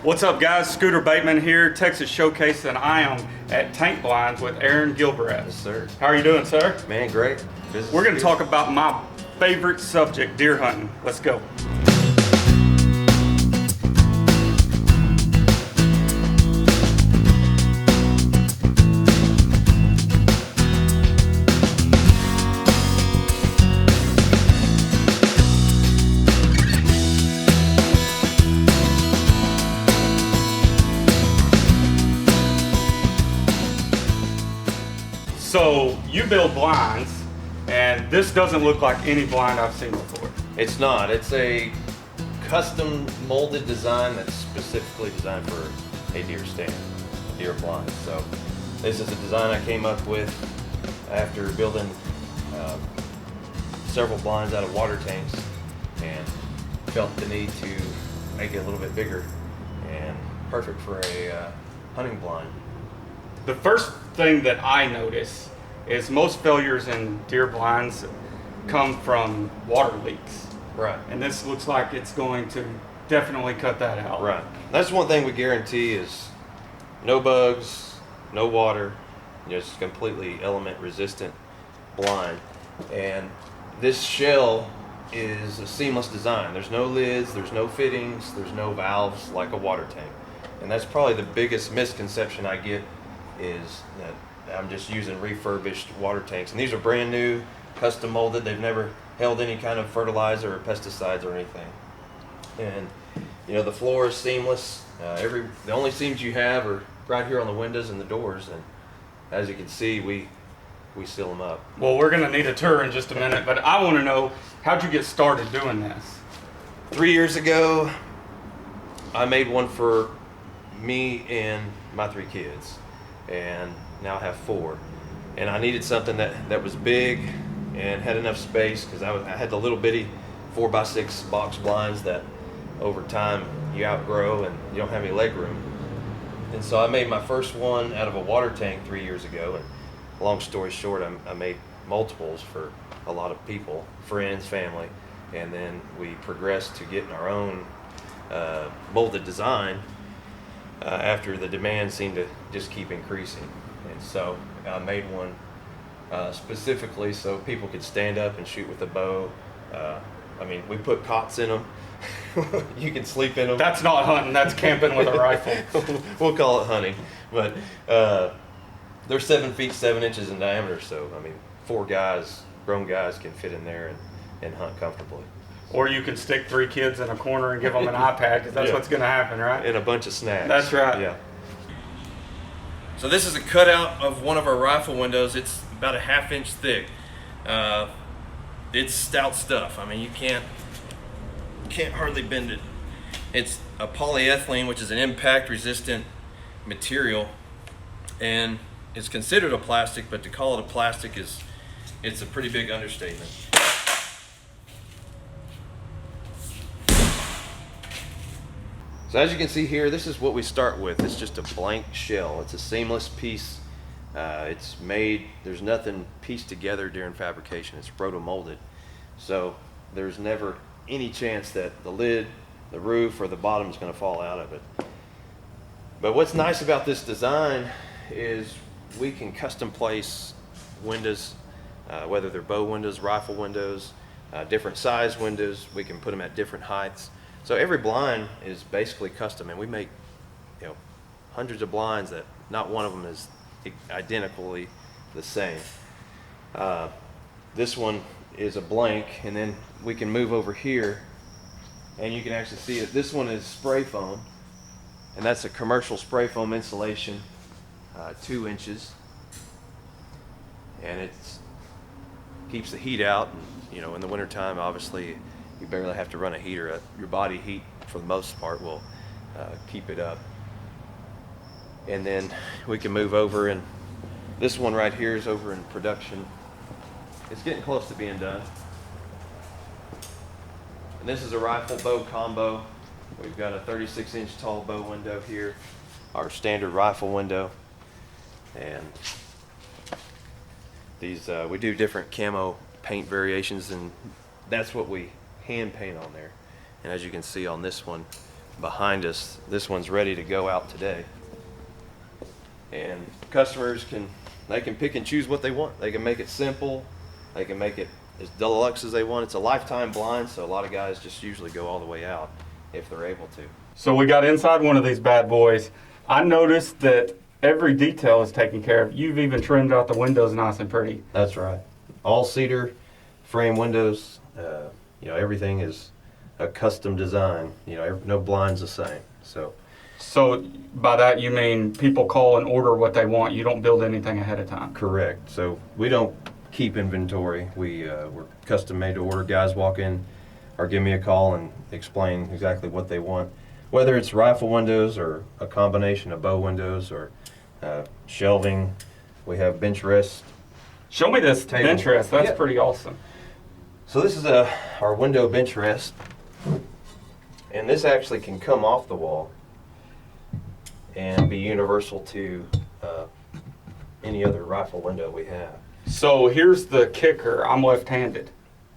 What's up, guys? Scooter Bateman here, Texas Showcase, and I am at Tank Blinds with Aaron Gilbreth. Yes, sir. How are you doing, sir? Man, great. We're going to talk about my favorite subject, deer hunting. Let's go. So you build blinds, and this doesn't look like any blind I've seen before. It's not. It's a custom molded design that's specifically designed for a deer stand, a deer blind. So this is a design I came up with after building several blinds out of water tanks, and felt the need to make it a little bit bigger and perfect for a hunting blind. The first thing that I notice is most failures in deer blinds come from water leaks. Right. And this looks like it's going to definitely cut that out. Right. That's one thing we guarantee is no bugs, no water, just completely element resistant blind. And this shell is a seamless design. There's no lids, there's no fittings, there's no valves like a water tank. And that's probably the biggest misconception I get, is that I'm just using refurbished water tanks. And these are brand new, custom molded. They've never held any kind of fertilizer or pesticides or anything. And you know, the floor is seamless. The only seams you have are right here on the windows and the doors. And as you can see, we seal them up. Well, we're going to need a tour in just a minute, but I want to know, how'd you get started doing this? 3 years ago, I made one for me and my 3 kids, and now I have 4. And I needed something that was big and had enough space, because I had the little bitty 4x6 box blinds that over time you outgrow and you don't have any leg room. And so I made my first one out of a water tank 3 years ago, and long story short, I made multiples for a lot of people, friends, family, and then we progressed to getting our own molded design after the demand seemed to just keep increasing. And so I made one specifically so people could stand up and shoot with a bow. I mean, we put cots in them. You can sleep in them. That's not hunting, that's camping with a rifle. We'll call it hunting. But they're 7 feet 7 inches in diameter, so I mean, 4 guys, grown guys, can fit in there and hunt comfortably. Or you can stick 3 kids in a corner and give them an iPad, because that's what's going to happen, right? And a bunch of snacks. That's right. Yeah. So this is a cutout of one of our rifle windows. It's about a 1/2 inch thick. It's stout stuff. I mean, you can't hardly bend it. It's a polyethylene, which is an impact resistant material, and it's considered a plastic, but to call it a plastic it's a pretty big understatement. So as you can see here, this is what we start with. It's just a blank shell. It's a seamless piece. It's made, there's nothing pieced together during fabrication. It's roto-molded. So there's never any chance that the lid, the roof, or the bottom is going to fall out of it. But what's nice about this design is we can custom place windows, whether they're bow windows, rifle windows, different size windows. We can put them at different heights. So every blind is basically custom, and we make, you know, hundreds of blinds that not one of them is identically the same. This one is a blank, and then we can move over here and you can actually see it. This one is spray foam, and that's a commercial spray foam insulation, 2 inches, and it keeps the heat out. And, you know, in the wintertime, obviously you barely have to run a heater. Your body heat for the most part will keep it up. And then we can move over, and this one right here is over in production. It's getting close to being done. And this is a rifle bow combo. We've got a 36-inch tall bow window here, our standard rifle window. And these, we do different camo paint variations, and that's what we hand paint on there. And as you can see on this one, behind us, this one's ready to go out today. And customers can pick and choose what they want. They can make it simple. They can make it as deluxe as they want. It's a lifetime blind, so a lot of guys just usually go all the way out if they're able to. So we got inside one of these bad boys. I noticed that every detail is taken care of. You've even trimmed out the windows nice and pretty. That's right. All cedar frame windows. Everything is a custom design. No blind's the same. So by that you mean people call and order what they want. You don't build anything ahead of time. Correct. So we don't keep inventory. We're custom made to order. Guys walk in or give me a call and explain exactly what they want. Whether it's rifle windows or a combination of bow windows or shelving, we have bench rest. Show me this Table. bench rest. That's Yeah. pretty awesome. So this is our window bench rest, and this actually can come off the wall and be universal to any other rifle window we have. So here's the kicker. I'm left-handed.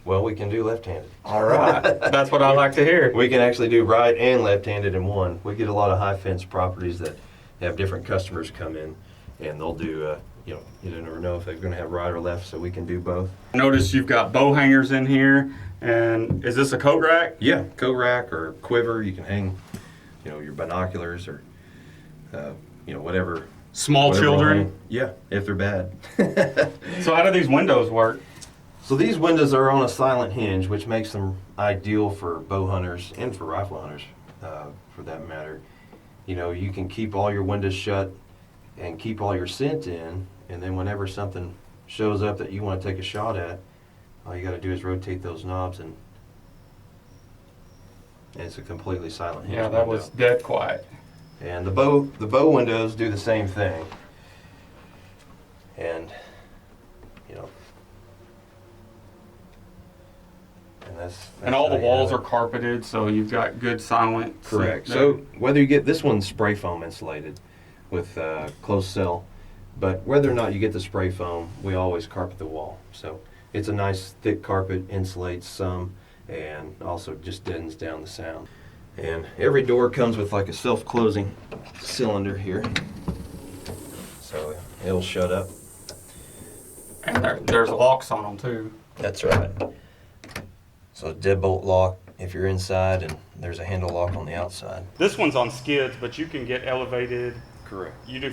Well, we can do left-handed. All right. That's what I like to hear. We can actually do right and left-handed in one. We get a lot of high fence properties that have different customers come in, and they'll do, you never know if they're going to have right or left, so we can do both. Notice you've got bow hangers in here. And is this a coat rack? Yeah, coat rack or quiver. You can hang, your binoculars or, whatever. Small whatever children? will hang. Yeah, if they're bad. So how do these windows work? So these windows are on a silent hinge, which makes them ideal for bow hunters and for rifle hunters, for that matter. You can keep all your windows shut and keep all your scent in, and then whenever something shows up that you want to take a shot at, all you got to do is rotate those knobs, and it's a completely silent hinge. Yeah, that window. was dead quiet. And the bow windows do the same thing. And And all the how you walls have are it. carpeted, so you've got good silent. Correct. scent So there. whether you get this one's spray foam insulated with closed cell, but whether or not you get the spray foam, we always carpet the wall. So it's a nice thick carpet, insulates some, and also just deadens down the sound. And every door comes with like a self-closing cylinder here, so it'll shut up. And there's locks on them too. That's right. So deadbolt lock if you're inside, and there's a handle lock on the outside. This one's on skids, but you can get elevated. Correct. You do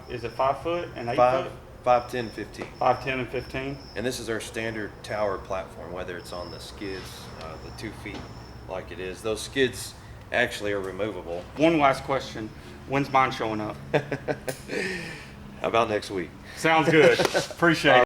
is it 5 foot and 8 5, foot? 5, 10, 15. 5, 10, and 15? And this is our standard tower platform, whether it's on the skids, the 2 feet like it is. Those skids actually are removable. One last question. When's mine showing up? How about next week? Sounds good. Appreciate it.